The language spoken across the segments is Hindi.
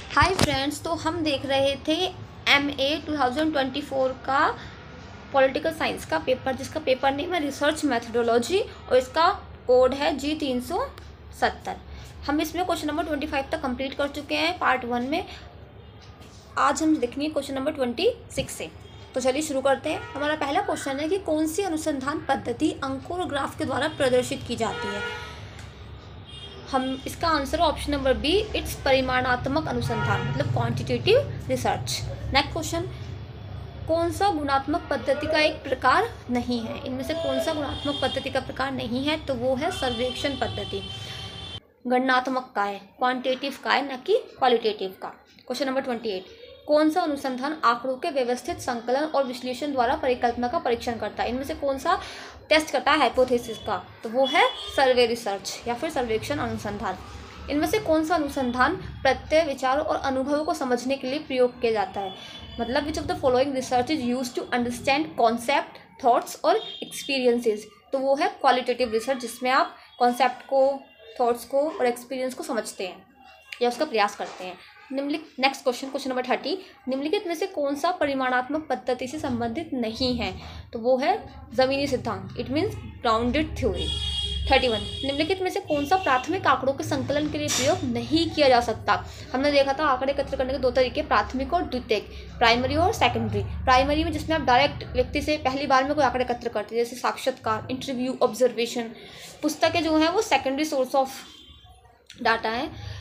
हाय फ्रेंड्स, तो हम देख रहे थे MA 2024 का पॉलिटिकल साइंस का पेपर, जिसका पेपर नेम है रिसर्च मैथडोलॉजी और इसका कोड है G370। हम इसमें क्वेश्चन नंबर 25 तक कंप्लीट कर चुके हैं पार्ट 1 में। आज हम देखेंगे क्वेश्चन नंबर 26 से। तो चलिए शुरू करते हैं। हमारा पहला क्वेश्चन है कि कौन सी अनुसंधान पद्धति अंकों और ग्राफ के द्वारा प्रदर्शित की जाती है। हम इसका answer option number B, it's परिमाणात्मक अनुसंधान, मतलब क्वांटिटेटिव रिसर्च। नेक्स्ट क्वेश्चन, कौन सा गुणात्मक पद्धति का एक प्रकार नहीं है। इनमें से कौन सा गुणात्मक पद्धति का प्रकार नहीं है, तो वो है सर्वेक्षण पद्धति। गणनात्मक का है, क्वांटिटेटिव का है, न कि क्वालिटेटिव का। क्वेश्चन नंबर 28, कौन सा अनुसंधान आंकड़ों के व्यवस्थित संकलन और विश्लेषण द्वारा परिकल्पना का परीक्षण करता है। इनमें से कौन सा टेस्ट करता है हाइपोथेसिस का, तो वो है सर्वे रिसर्च या फिर सर्वेक्षण अनुसंधान। इनमें से कौन सा अनुसंधान प्रत्यय, विचारों और अनुभवों को समझने के लिए प्रयोग किया जाता है। मतलब which of the following research is used to understand concept, thoughts और एक्सपीरियंसेस, तो वो है क्वालिटेटिव रिसर्च, जिसमें आप कॉन्सेप्ट को, थॉट्स को और एक्सपीरियंस को समझते हैं या उसका प्रयास करते हैं। नेक्स्ट क्वेश्चन, क्वेश्चन नंबर 30, निम्नलिखित में से कौन सा परिमाणात्मक पद्धति से संबंधित नहीं है, तो वो है जमीनी सिद्धांत, इट मीन्स ग्राउंडेड थ्योरी। 31, निम्नलिखित में से कौन सा प्राथमिक आंकड़ों के संकलन के लिए प्रयोग नहीं किया जा सकता। हमने देखा था आंकड़े एकत्र करने के दो तरीके, प्राथमिक और द्वितीयक, प्राइमरी और सेकेंडरी। प्राइमरी में जिसमें आप डायरेक्ट व्यक्ति से पहली बार में कोई आंकड़े एकत्र करते हैं, जैसे साक्षात्कार, इंटरव्यू, ऑब्जर्वेशन। पुस्तकें जो है वो सेकेंडरी सोर्स ऑफ डाटा है,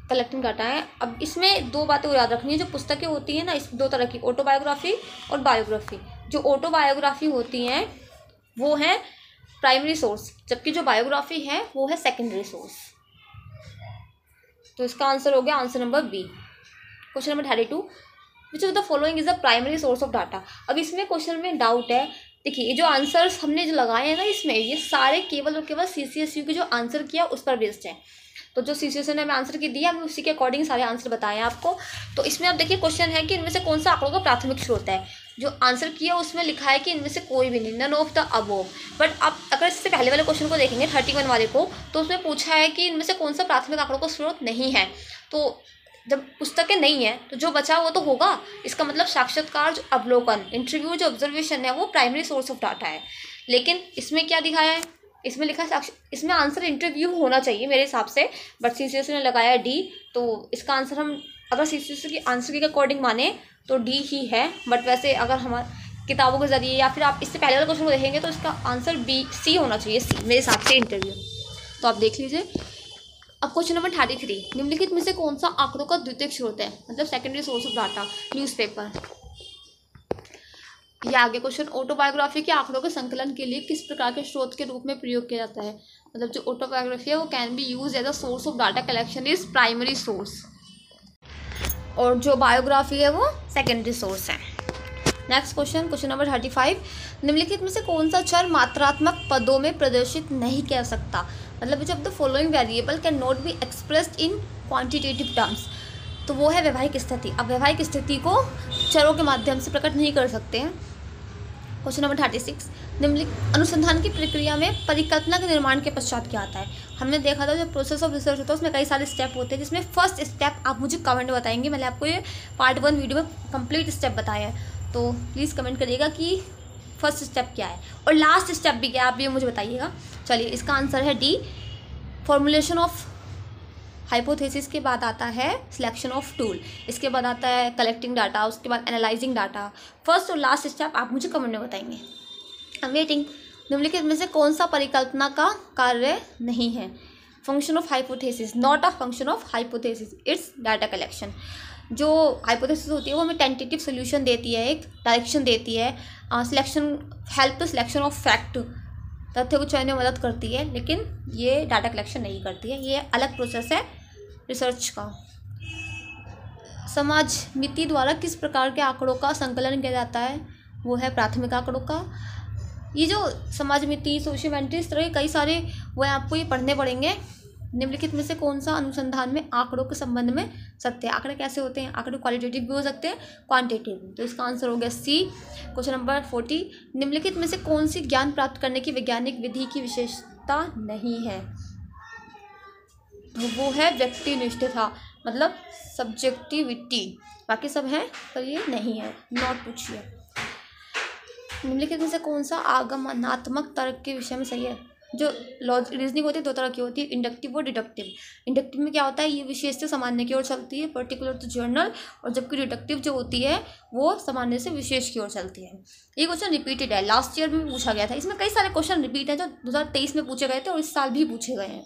कलेक्टिंग डाटा है। अब इसमें दो बातें याद रखनी है। जो पुस्तकें होती हैं ना, इस दो तरह की, ऑटोबायोग्राफी और बायोग्राफी। जो ऑटोबायोग्राफी होती हैं वो है प्राइमरी सोर्स, जबकि जो बायोग्राफी है वो है सेकेंडरी सोर्स। तो इसका आंसर हो गया answer number B. Question number 32, which of the following is the primary source of data. अब इसमें क्वेश्चन में डाउट है। देखिए, ये जो आंसर्स हमने जो लगाए हैं ना, इसमें ये सारे केवल और केवल CCSU के जो आंसर किया उस पर बेस्ड है। तो जो CCSU ने हमें आंसर की दिया, हमने उसी के अकॉर्डिंग सारे आंसर बताए हैं आपको। तो इसमें आप देखिए क्वेश्चन है कि इनमें से कौन सा आंकड़ों का प्राथमिक स्रोत है। जो आंसर किया उसमें लिखा है कि इनमें से कोई भी नहीं, none of the above. But आप अगर इससे पहले वाले क्वेश्चन को देखेंगे 31 वाले को, तो उसमें पूछा है कि इनमें से कौन सा प्राथमिक आंकड़ों का स्रोत नहीं है। तो जब पुस्तकें नहीं है तो जो बचा वो तो होगा। इसका मतलब साक्षात्कार, जो अवलोकन, इंटरव्यू, जो ऑब्जर्वेशन है, वो प्राइमरी सोर्स ऑफ डाटा है। लेकिन इसमें क्या दिखाया है, इसमें लिखा है इसमें आंसर इंटरव्यू होना चाहिए मेरे हिसाब से, बट CCSU ने लगाया है D। तो इसका आंसर हम अगर CCSU की आंसर के अकॉर्डिंग माने तो D ही है। बट वैसे अगर हमारे किताबों के जरिए या फिर आप इससे पहले वाले क्वेश्चन को देखेंगे तो इसका आंसर C होना चाहिए, C मेरे हिसाब से, इंटरव्यू। तो आप देख लीजिए। अब क्वेश्चन नंबर 33, निम्नलिखित में से कौन सा आंकड़ों का द्वितीयक स्रोत है, मतलब secondary source of data. Newspaper. ये आगे क्वेश्चन, ऑटोबायोग्राफी के आंकड़ों के संकलन के लिए किस प्रकार के स्रोत के रूप में प्रयोग किया जाता है। मतलब जो ऑटोबायोग्राफी है वो can be use as a source of data collection, is primary source, और जो बायोग्राफी है वो सेकेंडरी सोर्स है। नेक्स्ट क्वेश्चन, क्वेश्चन नंबर 35, निम्नलिखित में से कौन सा चर मात्रात्मक पदों में प्रदर्शित नहीं किया सकता। मतलब which of the following variable can not be expressed in quantitative terms, तो वो है वैवाहिक स्थिति। अब वैवाहिक स्थिति को चरों के माध्यम से प्रकट नहीं कर सकते हैं। क्वेश्चन नंबर 36, निम्नलिखित अनुसंधान की प्रक्रिया में परिकल्पना के निर्माण के पश्चात क्या आता है। हमने देखा था जो प्रोसेस ऑफ रिसर्च होता है उसमें कई सारे स्टेप होते हैं, जिसमें फर्स्ट स्टेप आप मुझे कमेंट में बताएंगे। मैंने आपको ये पार्ट 1 वीडियो में कंप्लीट स्टेप बताया है, तो प्लीज़ कमेंट करिएगा कि फर्स्ट स्टेप क्या है और लास्ट स्टेप भी क्या है, आप ये मुझे बताइएगा। चलिए, इसका आंसर है D, फॉर्मुलेशन ऑफ हाइपोथेसिस के बाद आता है सिलेक्शन ऑफ टूल, इसके बाद आता है कलेक्टिंग डाटा, उसके बाद एनालाइजिंग डाटा। फर्स्ट और लास्ट स्टेप आप मुझे कमेंट में बताएंगे। I am waiting. निम्नलिखित में से कौन सा परिकल्पना का कार्य नहीं है। Function of hypothesis, not a function of hypothesis, it's data collection. जो हाइपोथेसिस होती है वो हमें टेंटेटिव सोल्यूशन देती है, एक डायरेक्शन देती है, selection, help to selection of fact, तथ्य को चयन में मदद करती है, लेकिन ये डाटा कलेक्शन नहीं करती है। ये अलग प्रोसेस है रिसर्च का। समाजमिति द्वारा किस प्रकार के आंकड़ों का संकलन किया जाता है, वो है प्राथमिक आंकड़ों का। ये जो समाजमिति, सोशियोमेट्री, इस तरह के कई सारे वो आपको ये पढ़ने पड़ेंगे। निम्नलिखित में से कौन सा अनुसंधान में आंकड़ों के संबंध में सत्य है। आंकड़े कैसे होते हैं, आंकड़े क्वालिटेटिव भी हो सकते हैं, क्वांटिटेटिव। तो इसका आंसर हो गया C। क्वेश्चन नंबर 40, निम्नलिखित में से कौन सी ज्ञान प्राप्त करने की वैज्ञानिक विधि की विशेषता नहीं है। वो है व्यक्तिनिष्ठता, मतलब सब्जेक्टिविटी, बाकी सब हैं पर ये नहीं है, नॉट पूछिए। निम्नलिखित में से कौन सा आगमनात्मक तर्क के विषय में सही है? जो रीजनिंग होती है दो तरह की होती है, इंडक्टिव और डिडक्टिव। इंडक्टिव में क्या होता है, ये विशेष से सामान्य की ओर चलती है, पर्टिकुलर टू जनरल, और जबकि डिडक्टिव जो होती है वो सामान्य से विशेष की ओर चलती है। ये क्वेश्चन रिपीटेड है, लास्ट ईयर में भी पूछा गया था। इसमें कई सारे क्वेश्चन रिपीट है जो 2023 में पूछे गए थे और इस साल भी पूछे गए हैं।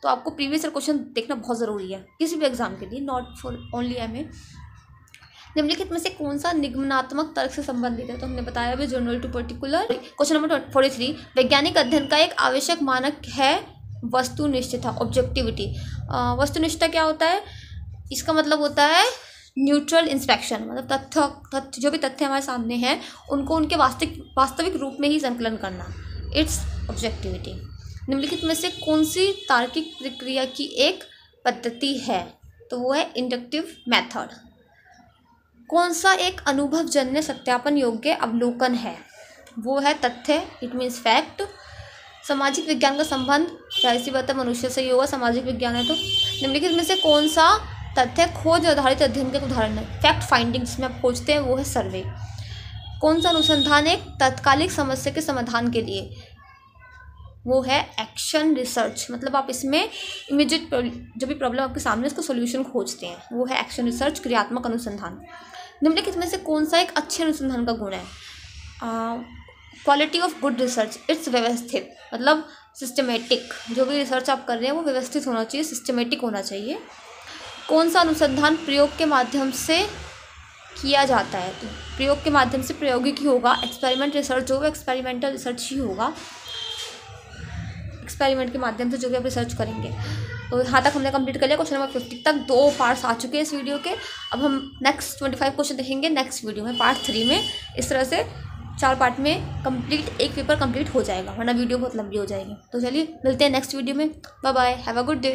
तो आपको प्रीवियस ईयर क्वेश्चन देखना बहुत ज़रूरी है किसी भी एग्जाम के लिए, नॉट फॉर ओनली MA। निम्नलिखित में से कौन सा निगमनात्मक तर्क से संबंधित है? तो हमने बताया अभी general to particular. Question number 43, वैज्ञानिक अध्ययन का एक आवश्यक मानक है वस्तुनिष्ठता, ऑब्जेक्टिविटी। वस्तुनिष्ठता क्या होता है? इसका मतलब होता है न्यूट्रल इंस्पेक्शन, मतलब तथ्य जो भी तथ्य हमारे सामने हैं उनको उनके वास्तविक रूप में ही संकलन करना, इट्स ऑब्जेक्टिविटी। निम्नलिखित में से कौन सी तार्किक प्रक्रिया की एक पद्धति है? तो वो है इंडक्टिव मेथड। कौन सा एक अनुभवजन्य सत्यापन योग्य अवलोकन है? वो है तथ्य, इट मीन्स फैक्ट। सामाजिक विज्ञान का संबंध, जाहिर सी बात है मनुष्य से ही होगा, सामाजिक विज्ञान है तो। निम्नलिखित में से कौन सा तथ्य खोज आधारित अध्ययन का उदाहरण है? फैक्ट फाइंडिंग जिसमें आप खोजते हैं वो है सर्वे। कौन सा अनुसंधान एक तात्कालिक समस्या के समाधान के लिए? वो है एक्शन रिसर्च, मतलब आप इसमें इमीडिएट जो भी प्रॉब्लम आपके सामने उसको सोल्यूशन खोजते हैं, वो है एक्शन रिसर्च, क्रियात्मक अनुसंधान। निम्नलिखित में से कौन सा एक अच्छे अनुसंधान का गुण है? Quality of good research, it's व्यवस्थित, मतलब सिस्टमेटिक। जो भी रिसर्च आप कर रहे हैं वो व्यवस्थित होना चाहिए, सिस्टमेटिक होना चाहिए। कौन सा अनुसंधान प्रयोग के माध्यम से किया जाता है? तो प्रयोग के माध्यम से प्रायोगिक ही होगा, एक्सपेरिमेंट रिसर्च जो है एक्सपेरिमेंटल रिसर्च ही होगा, एक्सपेरिमेंट के माध्यम से जो भी आप रिसर्च करेंगे। तो यहाँ तक हमने कंप्लीट कर लिया क्वेश्चन नंबर 50 तक। 2 पार्ट्स आ चुके हैं इस वीडियो के। अब हम नेक्स्ट 25 क्वेश्चन देखेंगे नेक्स्ट वीडियो में, पार्ट 3 में। इस तरह से 4 पार्ट में कंप्लीट एक पेपर कंप्लीट हो जाएगा, वरना वीडियो बहुत लंबी हो जाएगी। तो चलिए मिलते हैं नेक्स्ट वीडियो में। Bye bye, have a good day.